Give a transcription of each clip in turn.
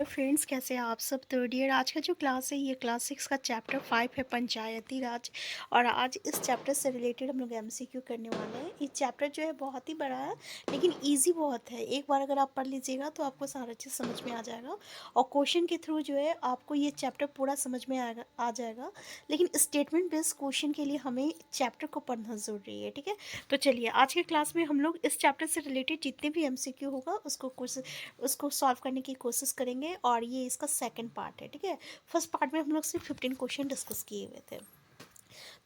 Friends, कैसे हैं आप सब। तो डियर, आज का जो क्लास है ये क्लास 6 का चैप्टर 5 है, पंचायती राज। और आज इस चैप्टर से रिलेटेड हम लोग एमसीक्यू करने वाले हैं। ये चैप्टर जो है बहुत ही बड़ा है, लेकिन इजी बहुत है। एक बार अगर आप पढ़ लीजिएगा तो आपको सारा चीज़ समझ में आ जाएगा, और क्वेश्चन के थ्रू जो है आपको ये चैप्टर पूरा समझ में आ जाएगा। लेकिन स्टेटमेंट बेस्ड क्वेश्चन के लिए हमें चैप्टर को पढ़ना ज़रूरी है, ठीक है। तो चलिए, आज के क्लास में हम लोग इस चैप्टर से रिलेटेड जितने भी एमसीक्यू होगा उसको सॉल्व करने की कोशिश करेंगे। और ये इसका सेकंड पार्ट है, ठीक है। फर्स्ट पार्ट में हम लोग सिर्फ 15 क्वेश्चन डिस्कस किए हुए थे।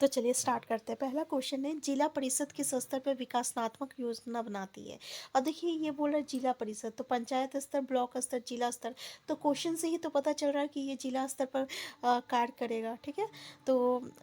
तो चलिए स्टार्ट करते हैं। पहला क्वेश्चन है, जिला परिषद किस स्तर पर विकासात्मक योजना बनाती है। और देखिए, ये बोल रहा है जिला परिषद, तो पंचायत स्तर, ब्लॉक स्तर, जिला स्तर। तो क्वेश्चन से ही तो पता चल रहा है कि ये जिला स्तर पर कार्य करेगा, ठीक है। तो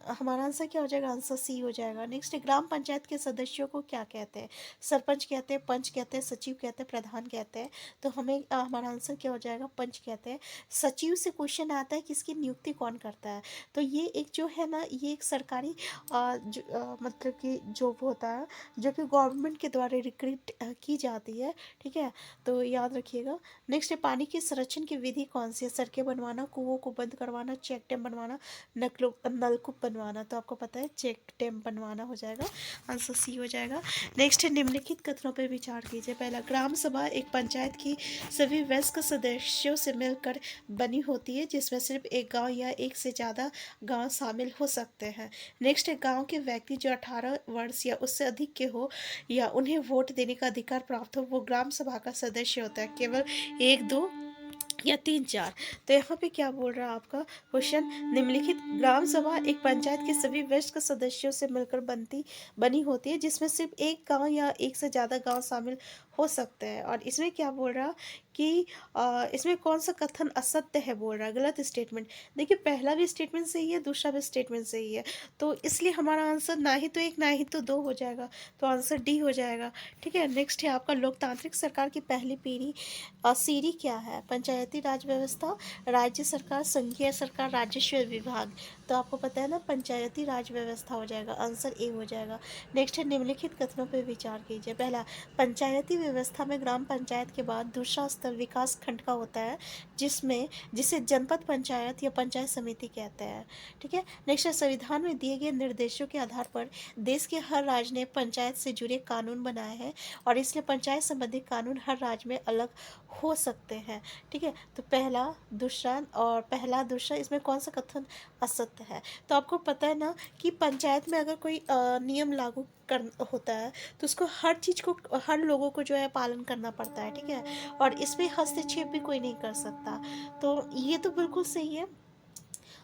हमारा आंसर क्या हो जाएगा, आंसर सी हो जाएगा। नेक्स्ट है, ग्राम पंचायत के सदस्यों को क्या कहते हैं। सरपंच कहते हैं, पंच कहते हैं, सचिव कहते हैं, प्रधान कहते हैं। तो हमें हमारा आंसर क्या हो जाएगा, पंच कहते हैं। सचिव से क्वेश्चन आता है कि इसकी नियुक्ति कौन करता है। तो ये एक जो है ना, ये एक सरकारी मतलब कि जॉब होता है, जो कि गवर्नमेंट के द्वारा रिक्रूट की जाती है, ठीक है। तो याद रखिएगा। नेक्स्ट है, पानी के संरक्षण की विधि कौन सी है। सड़कें बनवाना, कुओं को बंद करवाना, चेक डैम बनवाना, नलकूप बनवाना। तो आपको पता है चेक डैम बनवाना हो जाएगा, आंसर सी हो जाएगा। नेक्स्ट है, निम्नलिखित कथनों पर विचार कीजिए। पहला, ग्राम सभा एक पंचायत की सभी वयस्क सदस्यों से मिलकर बनी होती है, जिसमें सिर्फ एक गांव या एक से ज़्यादा गांव शामिल हो सकते हैं। नेक्स्ट है, गांव के व्यक्ति जो 18 वर्ष या उससे अधिक के हो या उन्हें वोट देने का अधिकार प्राप्त हो, वो ग्राम सभा का सदस्य होता है। केवल एक, दो या तीन, चार। तो यहाँ पे क्या बोल रहा है आपका क्वेश्चन, निम्नलिखित ग्राम सभा एक पंचायत के सभी वयस्क सदस्यों से मिलकर बनी होती है, जिसमें सिर्फ एक गांव या एक से ज़्यादा गांव शामिल हो सकते हैं। और इसमें क्या बोल रहा कि इसमें कौन सा कथन असत्य है बोल रहा है, गलत स्टेटमेंट। देखिए, पहला भी स्टेटमेंट सही है, दूसरा भी स्टेटमेंट सही है। तो इसलिए हमारा आंसर ना ही तो एक, ना ही तो दो हो जाएगा। तो आंसर डी हो जाएगा, ठीक है। नेक्स्ट है आपका, लोकतांत्रिक सरकार की पहली पीढ़ी सीरी क्या है। पंचायती राज व्यवस्था, राज्य सरकार, संघीय सरकार, राजस्व विभाग। तो आपको पता है ना, पंचायती राज व्यवस्था हो जाएगा, आंसर ए हो जाएगा। नेक्स्ट है, निम्नलिखित कथनों पर विचार कीजिए। पहला, पंचायती व्यवस्था में ग्राम पंचायत के बाद दूसरा स्तर विकास खंड का होता है, जिसे जनपद पंचायत या पंचायत समिति कहते हैं, ठीक है। नेक्स्ट है, संविधान में दिए गए निर्देशों के आधार पर देश के हर राज्य ने पंचायत से जुड़े कानून बनाए हैं, और इसलिए पंचायत संबंधी कानून हर राज्य में अलग हो सकते हैं, ठीक है। तो पहला दूसरा इसमें कौन सा कथन असत्य है। तो आपको पता है ना कि पंचायत में अगर कोई नियम लागू कर होता है, तो उसको हर चीज़ को, हर लोगों को जो है पालन करना पड़ता है, ठीक है। और इसमें हस्तक्षेप भी कोई नहीं कर सकता। तो ये तो बिल्कुल सही है।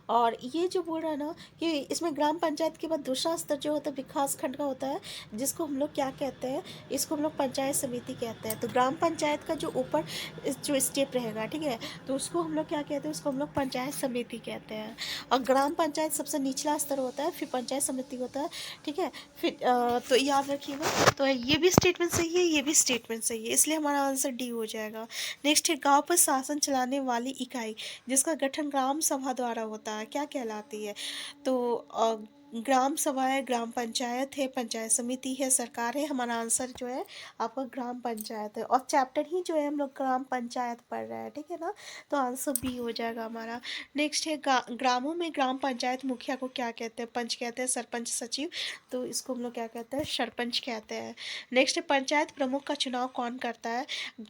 और ये जो बोल रहा है ना कि इसमें ग्राम पंचायत के बाद दूसरा स्तर जो होता है विकास खंड का होता है, जिसको हम लोग क्या कहते हैं, इसको हम लोग पंचायत समिति कहते हैं। तो ग्राम पंचायत का जो ऊपर जो स्टेप रहेगा, ठीक है, तो उसको हम लोग क्या कहते हैं, उसको हम लोग पंचायत समिति कहते हैं। और ग्राम पंचायत सबसे निचला स्तर होता है, फिर पंचायत समिति होता है, ठीक है। फिर तो याद रखिएगा। तो ये भी स्टेटमेंट सही है, ये भी स्टेटमेंट सही है, इसलिए हमारा आंसर डी हो जाएगा। नेक्स्ट है, गाँव पर शासन चलाने वाली इकाई जिसका गठन ग्राम सभा द्वारा होता है क्या कहलाती है। तो ग्राम सभा है, ग्राम पंचायत है, पंचायत समिति है, सरकार है। हमारा आंसर जो है आपका ग्राम पंचायत है, और चैप्टर ही जो है हम लोग ग्राम पंचायत पढ़ रहे हैं, ठीक है ना। तो आंसर बी हो जाएगा हमारा। नेक्स्ट है, ग्रामों में ग्राम पंचायत मुखिया को क्या कहते हैं। पंच कहते हैं, सरपंच, सचिव। तो इसको हम लोग क्या कहते हैं, सरपंच कहते हैं। नेक्स्ट है, पंचायत प्रमुख का चुनाव कौन करता है।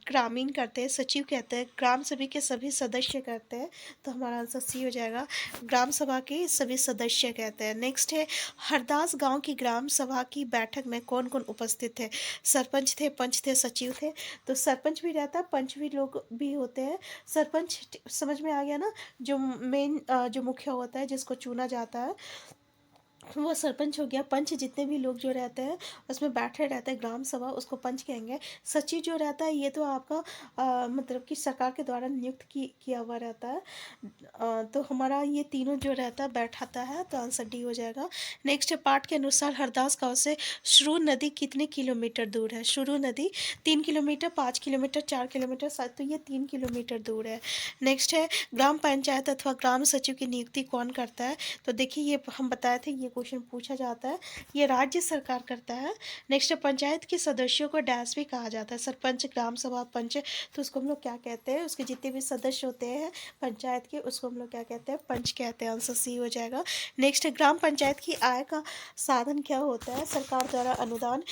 ग्रामीण करते हैं, सचिव कहते हैं, ग्राम सभा के सभी सदस्य करते हैं। तो हमारा आंसर सी हो जाएगा, ग्राम सभा के सभी सदस्य कहते हैं। नेक्स्ट है, हरदास गांव की ग्राम सभा की बैठक में कौन कौन उपस्थित थे। सरपंच थे, पंच थे, सचिव थे। तो सरपंच भी रहता है, पंच भी लोग भी होते हैं। सरपंच समझ में आ गया ना, जो मेन जो मुखिया होता है जिसको चुना जाता है, वो सरपंच हो गया। पंच जितने भी लोग जो रहते हैं उसमें बैठे रहते हैं, ग्राम सभा, उसको पंच कहेंगे। सचिव जो रहता है ये तो आपका मतलब कि सरकार के द्वारा नियुक्त किया हुआ रहता है। तो हमारा ये तीनों जो रहता है बैठाता है, तो आंसर डी हो जाएगा। नेक्स्ट है, पाठ के अनुसार हरदास गांव से शुरू नदी कितने किलोमीटर दूर है। शुरू नदी 3 किलोमीटर, 5 किलोमीटर, 4 किलोमीटर, शायद तो ये 3 किलोमीटर दूर है। नेक्स्ट है, ग्राम पंचायत अथवा ग्राम सचिव की नियुक्ति कौन करता है। तो देखिए, ये हम बताए थे, ये क्वेश्चन पूछा जाता है, ये राज्य सरकार करता है। नेक्स्ट पंचायत के सदस्यों को डैश भी कहा जाता है, सरपंच, ग्राम सभा, पंच, तो उसको हम लोग क्या कहते हैं, उसके जितने भी सदस्य होते हैं पंचायत के, उसको हम लोग क्या कहते हैं, पंच कहते हैं। आंसर सी हो जाएगा। नेक्स्ट ग्राम पंचायत की आय का साधन क्या होता है, सरकार द्वारा अनुदान,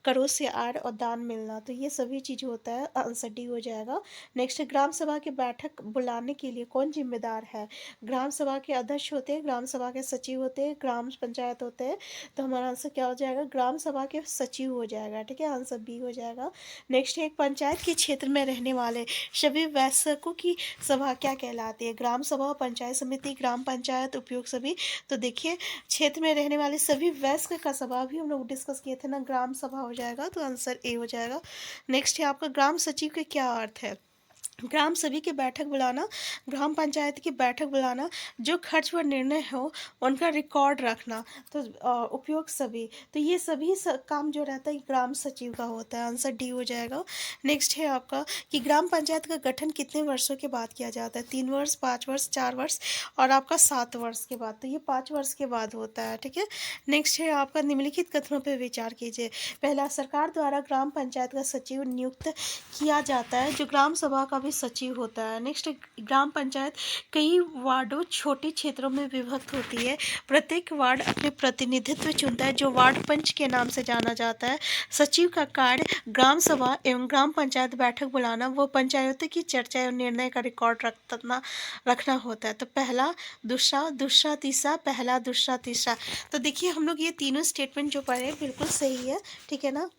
करों से आय और दान मिलना, तो ये सभी चीज़ होता है। आंसर डी हो जाएगा। नेक्स्ट ग्राम सभा की बैठक बुलाने के लिए कौन जिम्मेदार है, ग्राम सभा के अध्यक्ष होते हैं, ग्राम सभा के सचिव होते हैं, ग्राम पंचायत होते हैं, तो हमारा आंसर क्या हो जाएगा, ग्राम सभा के सचिव हो जाएगा। ठीक है, आंसर बी हो जाएगा। नेक्स्ट एक पंचायत के क्षेत्र में रहने वाले सभी वयस्कों की सभा क्या कहलाती है, ग्राम सभा, पंचायत समिति, ग्राम पंचायत, उपयोग सभी। तो देखिए क्षेत्र में रहने वाले सभी वयस्क का सभा भी हम लोग डिस्कस किए थे ना, ग्राम सभा हो जाएगा, तो आंसर ए हो जाएगा। नेक्स्ट है आपका ग्राम सचिव का क्या अर्थ है, ग्राम सभी की बैठक बुलाना, ग्राम पंचायत की बैठक बुलाना, जो खर्च व निर्णय हो उनका रिकॉर्ड रखना, तो उपयोग सभी, तो ये सभी काम जो रहता है ग्राम सचिव का होता है। आंसर डी हो जाएगा। नेक्स्ट है आपका कि ग्राम पंचायत का गठन कितने वर्षों के बाद किया जाता है, 3 वर्ष, 5 वर्ष, 4 वर्ष और आपका 7 वर्ष के बाद, तो ये 5 वर्ष के बाद होता है। ठीक है। नेक्स्ट है आपका निम्नलिखित कथनों पर विचार कीजिए। पहला, सरकार द्वारा ग्राम पंचायत का सचिव नियुक्त किया जाता है, जो ग्राम सभा का भी सचिव होता है। नेक्स्ट, ग्राम पंचायत कई वार्डों, छोटे क्षेत्रों में विभक्त होती है, प्रत्येक वार्ड अपने प्रतिनिधित्व चुनता है, जो वार्ड पंच के नाम से जाना जाता है। सचिव का कार्य ग्राम सभा एवं ग्राम पंचायत बैठक बुलाना, वो पंचायतों की चर्चा एवं निर्णय का रिकॉर्ड रखना होता है। तो पहला, दूसरा, दूसरा, तीसरा, पहला, दूसरा, तीसरा। तो देखिए हम लोग ये तीनों स्टेटमेंट जो पढ़े बिल्कुल सही है। ठीक है ना।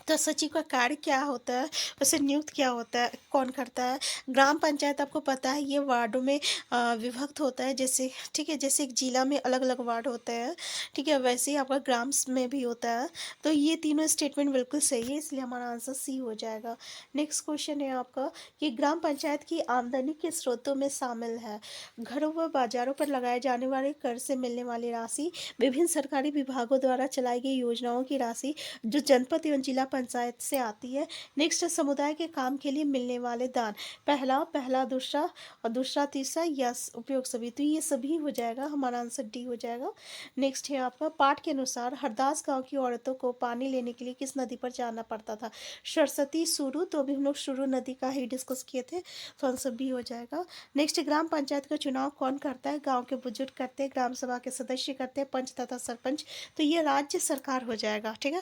तो सचिव का कार्य क्या होता है, उसे नियुक्त क्या होता है, कौन करता है। ग्राम पंचायत आपको पता है ये वार्डों में विभक्त होता है, जैसे ठीक है, जैसे एक जिला में अलग अलग वार्ड होते हैं, ठीक है, वैसे ही आपका ग्राम में भी होता है। तो ये तीनों स्टेटमेंट बिल्कुल सही है, इसलिए हमारा आंसर सी हो जाएगा। नेक्स्ट क्वेश्चन है आपका कि ग्राम पंचायत की आमदनी के स्रोतों में शामिल है, घरों व बाजारों पर लगाए जाने वाले कर से मिलने वाली राशि, विभिन्न सरकारी विभागों द्वारा चलाई गई योजनाओं की राशि, जो जनपद एवं जिला पंचायत से आती है। नेक्स्ट है समुदाय के काम के लिए मिलने वाले दान, पहला, पहला, दूसरा और दूसरा, तीसरा, यस, उपयोग सभी, तो ये सभी हो जाएगा, हमारा आंसर डी हो जाएगा। नेक्स्ट है आपका पाठ के अनुसार हरदास गांव की औरतों को पानी लेने के लिए किस नदी पर जाना पड़ता था, सरस्वती, सुरु, तो अभी हम लोग सुरु नदी का ही डिस्कस किए थे, तो आंसर बी हो जाएगा। नेक्स्ट, ग्राम पंचायत का चुनाव कौन करता है, गाँव के बुजुर्ग करते हैं, ग्राम सभा के सदस्य करते हैं, पंच तथा सरपंच, तो ये राज्य सरकार हो जाएगा। ठीक है।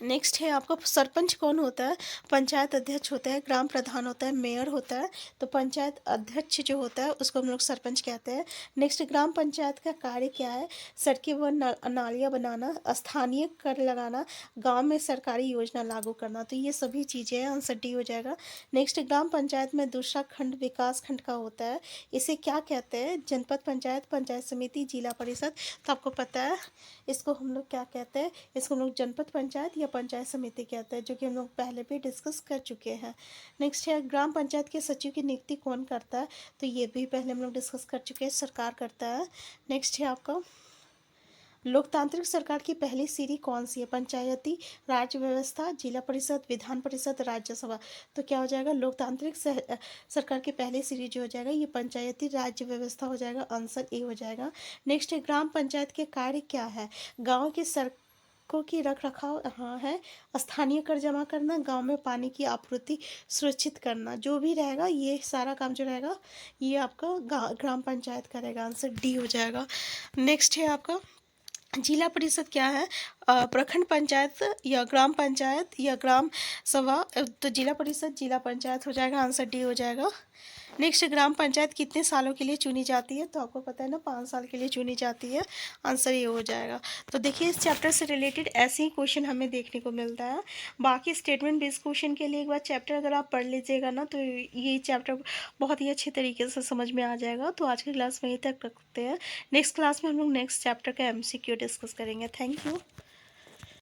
नेक्स्ट है आपका सरपंच कौन होता है, पंचायत अध्यक्ष होता है, ग्राम प्रधान होता है, मेयर होता है, तो पंचायत अध्यक्ष जो होता है उसको हम लोग सरपंच कहते हैं। नेक्स्ट, ग्राम पंचायत का कार्य क्या है, सड़कें व नालियाँ बनाना, स्थानीय कर लगाना, गांव में सरकारी योजना लागू करना, तो ये सभी चीज़ें हैं, आंसर डी हो जाएगा। नेक्स्ट, ग्राम पंचायत में दूसरा खंड विकास खंड का होता है, इसे क्या कहते हैं, जनपद पंचायत, पंचायत समिति, जिला परिषद, तो आपको पता है इसको हम लोग क्या कहते हैं, इसको हम लोग जनपद पंचायत या पंचायत समिति कहते हैं, जो कि हम लोग पहले भी डिस्कस कर चुके हैं। नेक्स्ट है ग्राम पंचायत के सचिव की नियुक्ति कौन करता है, तो ये भी पहले हम लोग डिस्कस कर चुके हैं, सरकार करता है। नेक्स्ट है आपका लोकतांत्रिक सरकार की पहली सीढ़ी कौन सी है, पंचायती राज व्यवस्था, जिला परिषद, विधान परिषद, राज्यसभा, तो क्या हो जाएगा, लोकतांत्रिक सरकार की पहली सीढ़ी जो हो जाएगा ये पंचायती राज्य व्यवस्था हो जाएगा, आंसर ए हो जाएगा। नेक्स्ट है ग्राम पंचायत के कार्य क्या है, गाँव की सड़कों की रख रखाव, हाँ है, स्थानीय कर जमा करना, गांव में पानी की आपूर्ति सुरक्षित करना, जो भी रहेगा ये सारा काम जो रहेगा ये आपका ग्राम पंचायत करेगा, आंसर डी हो जाएगा। नेक्स्ट है आपका जिला परिषद क्या है, प्रखंड पंचायत या ग्राम पंचायत या ग्राम सभा, तो जिला परिषद, जिला पंचायत हो जाएगा, आंसर डी हो जाएगा। नेक्स्ट, ग्राम पंचायत कितने सालों के लिए चुनी जाती है, तो आपको पता है ना 5 साल के लिए चुनी जाती है, आंसर ये हो जाएगा। तो देखिए इस चैप्टर से रिलेटेड ऐसे ही क्वेश्चन हमें देखने को मिलता है। बाकी स्टेटमेंट बेस्ड क्वेश्चन के लिए एक बार चैप्टर अगर आप पढ़ लीजिएगा ना तो ये चैप्टर बहुत ही अच्छे तरीके से समझ में आ जाएगा। तो आज की क्लास वहीं तक रखते हैं, नेक्स्ट क्लास में हम लोग नेक्स्ट चैप्टर का MCQ डिस्कस करेंगे। Thank you.